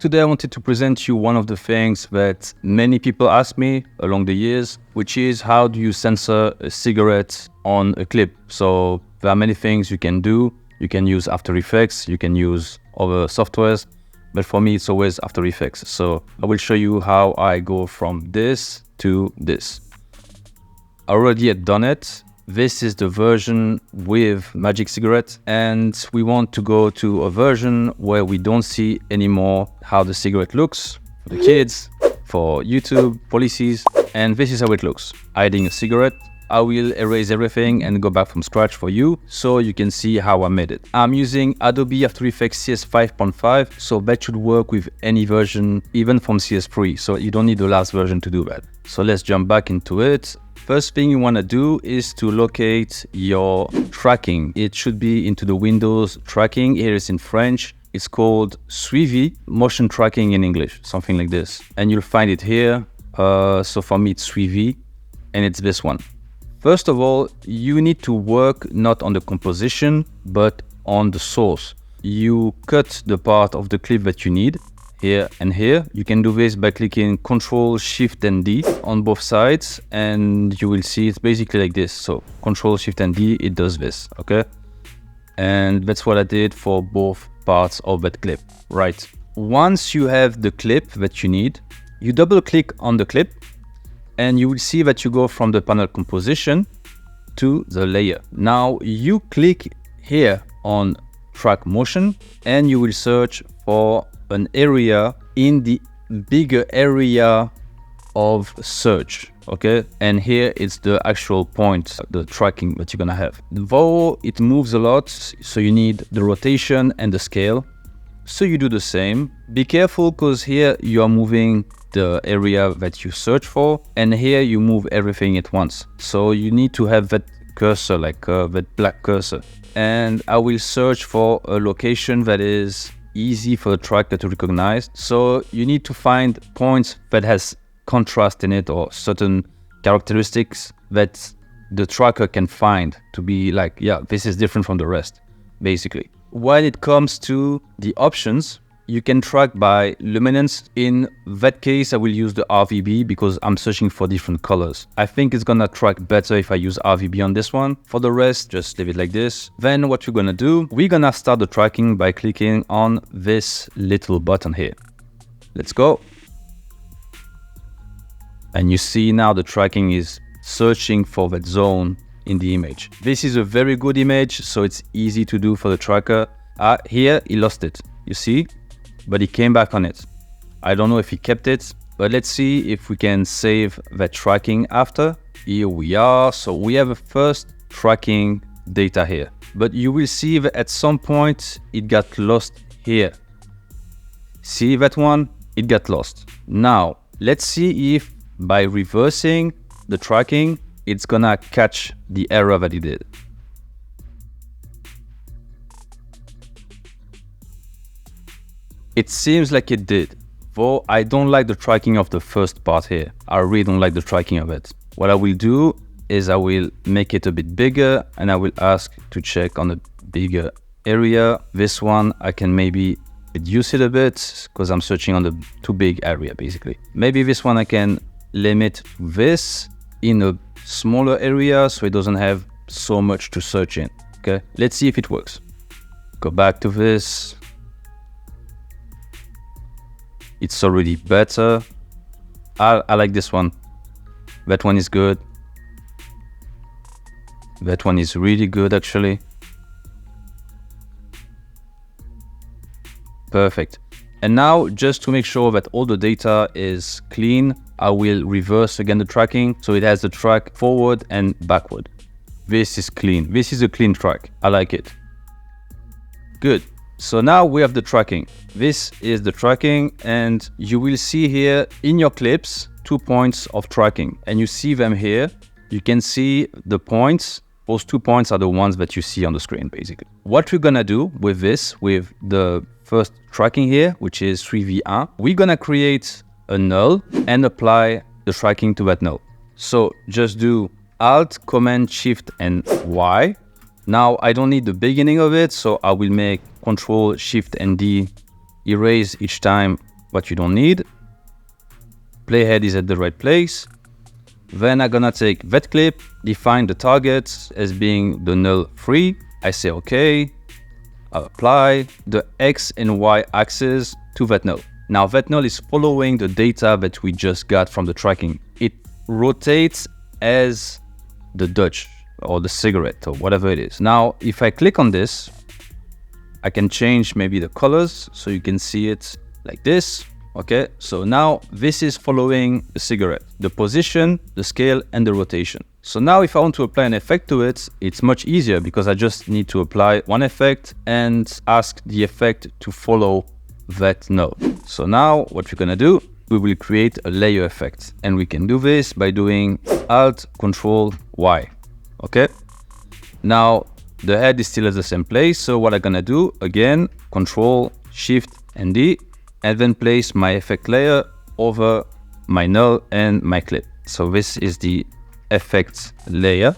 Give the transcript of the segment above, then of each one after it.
Today I wanted to present you one of the things that many people ask me along the years, which is how do you censor a cigarette on a clip? So there are many things you can do. You can use After Effects, you can use other softwares, but for me it's always After Effects. So I will show you how I go from this to this. I already had done it. This is the version with Magic Cigarette, and we want to go to a version where we don't see anymore how the cigarette looks for the kids, for YouTube policies, and this is how it looks. Hiding a cigarette. I will erase everything and go back from scratch for you so you can see how I made it. I'm using Adobe After Effects CS5.5, so that should work with any version, even from CS3, so you don't need the last version to do that. So let's jump back into it. First thing you want to do is to locate your tracking. It should be into the Windows tracking. Here it's in French. It's called Suivi, motion tracking in English, something like this. And you'll find it here. So for me, it's Suivi, and it's this one. First of all, you need to work not on the composition, but on the source. You cut the part of the clip that you need. Here and here. You can do this by clicking Ctrl, Shift and D on both sides, and you will see it's basically like this. So Ctrl, Shift and D, it does this, okay? And that's what I did for both parts of that clip, right? Once you have the clip that you need, you double click on the clip and you will see that you go from the panel composition to the layer. Now you click here on track motion and you will search for an area in the bigger area of search, okay? And here it's the actual point, the tracking that you're gonna have. Though it moves a lot, so you need the rotation and the scale. So you do the same. Be careful, because here you are moving the area that you search for, and here you move everything at once. So you need to have that cursor, like that black cursor. And I will search for a location that is easy for the tracker to recognize. So you need to find points that has contrast in it or certain characteristics that the tracker can find to be like, yeah, this is different from the rest, basically. When it comes to the options, you can track by luminance. In that case, I will use the RGB because I'm searching for different colors. I think it's gonna track better if I use RGB on this one. For the rest, just leave it like this. Then what we're gonna do, we're gonna start the tracking by clicking on this little button here. Let's go. And you see now the tracking is searching for that zone in the image. This is a very good image, so it's easy to do for the tracker. Here, he lost it, you see? But he came back on it. I don't know if he kept it, but let's see if we can save that tracking after. Here we are. So we have a first tracking data here, but you will see that at some point it got lost here. See that one? It got lost. Now, let's see if by reversing the tracking, it's gonna catch the error that it did. It seems like it did, though I don't like the tracking of the first part here. I really don't like the tracking of it. What I will do is I will make it a bit bigger and I will ask to check on a bigger area. This one, I can maybe reduce it a bit because I'm searching on the too big area, basically. Maybe this one I can limit this in a smaller area so it doesn't have so much to search in, okay? Let's see if it works. Go back to this. It's already better. I like this one. That one is good. That one is really good, actually. Perfect. And now, just to make sure that all the data is clean, I will reverse again the tracking so it has the track forward and backward. This is clean. This is a clean track. I like it. Good. So now we have the tracking. This is the tracking, and you will see here in your clips 2 points of tracking, and you see them here. You can see the points. Those 2 points are the ones that you see on the screen, basically. What we're gonna do with this, with the first tracking here, which is 3v1, we're gonna create a null and apply the tracking to that null. So just do Alt, Command, Shift, and Y. Now I don't need the beginning of it, so I will make Control, Shift, and D, erase each time what you don't need. Playhead is at the right place. Then I'm gonna take that clip, define the target as being the null free. I say okay, I apply the X and Y axis to that null. Now that null is following the data that we just got from the tracking. It rotates as the Dutch or the cigarette or whatever it is. Now, if I click on this, I can change maybe the colors so you can see it like this. Okay, so now this is following the cigarette, the position, the scale, and the rotation. So now if I want to apply an effect to it, it's much easier because I just need to apply one effect and ask the effect to follow that null. So now what we're gonna do, we will create a layer effect. And we can do this by doing Alt, Control, Y. Okay, now the head is still at the same place. So what I'm gonna do, again, Control, Shift, and D, and then place my effect layer over my null and my clip. So this is the effect layer.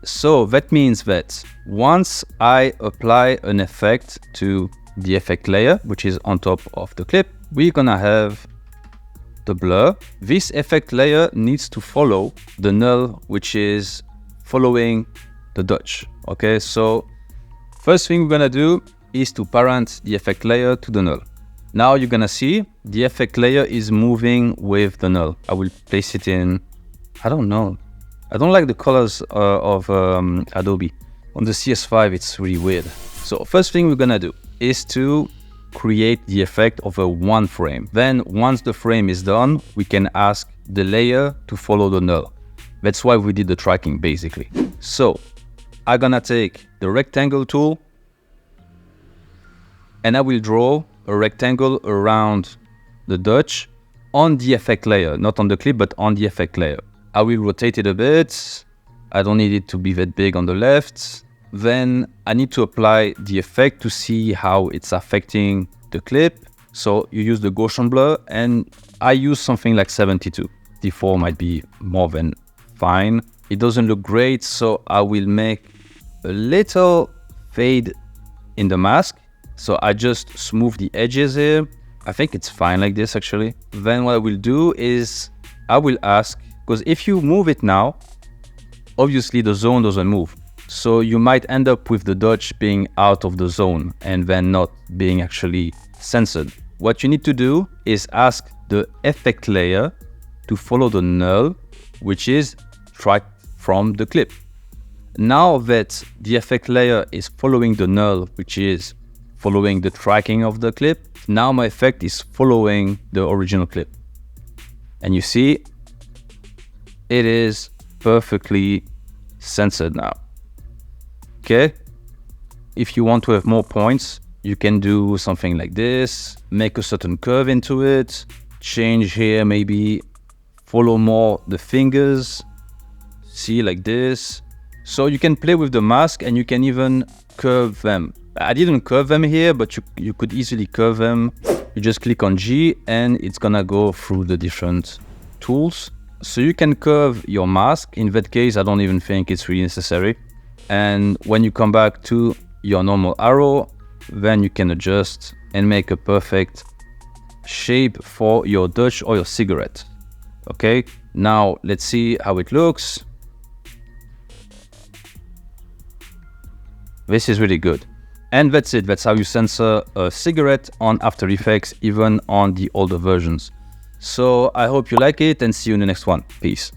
So that means that once I apply an effect to the effect layer, which is on top of the clip, we're gonna have the blur. This effect layer needs to follow the null, which is following the Dutch. Okay, so first thing we're gonna do is to parent the effect layer to the null. Now you're gonna see the effect layer is moving with the null. I will place it in, I don't know. I don't like the colors of Adobe. On the CS5, it's really weird. So first thing we're gonna do is to create the effect over one frame. Then once the frame is done, we can ask the layer to follow the null. That's why we did the tracking basically. So I'm gonna take the rectangle tool and I will draw a rectangle around the Dutch on the effect layer, not on the clip, but on the effect layer. I will rotate it a bit. I don't need it to be that big on the left. Then I need to apply the effect to see how it's affecting the clip. So you use the Gaussian Blur and I use something like 72. D4 might be more than fine. It doesn't look great, so I will make a little fade in the mask. So I just smooth the edges here. I think it's fine like this actually. Then what I will do is I will ask, because if you move it now, obviously the zone doesn't move. So you might end up with the Dutch being out of the zone and then not being actually censored. What you need to do is ask the effect layer to follow the null, which is tracked from the clip. Now that the effect layer is following the null, which is following the tracking of the clip, now my effect is following the original clip. And you see, it is perfectly censored now. Okay, if you want to have more points, you can do something like this, make a certain curve into it, change here, maybe follow more the fingers, see like this. So you can play with the mask and you can even curve them. I didn't curve them here, but you could easily curve them. You just click on G and it's gonna go through the different tools. So you can curve your mask. In that case, I don't even think it's really necessary. And when you come back to your normal arrow, then you can adjust and make a perfect shape for your Dutch or your cigarette. Okay, now let's see how it looks. This is really good. And that's it. That's how you censor a cigarette on After Effects, even on the older versions. So I hope you like it and see you in the next one. Peace.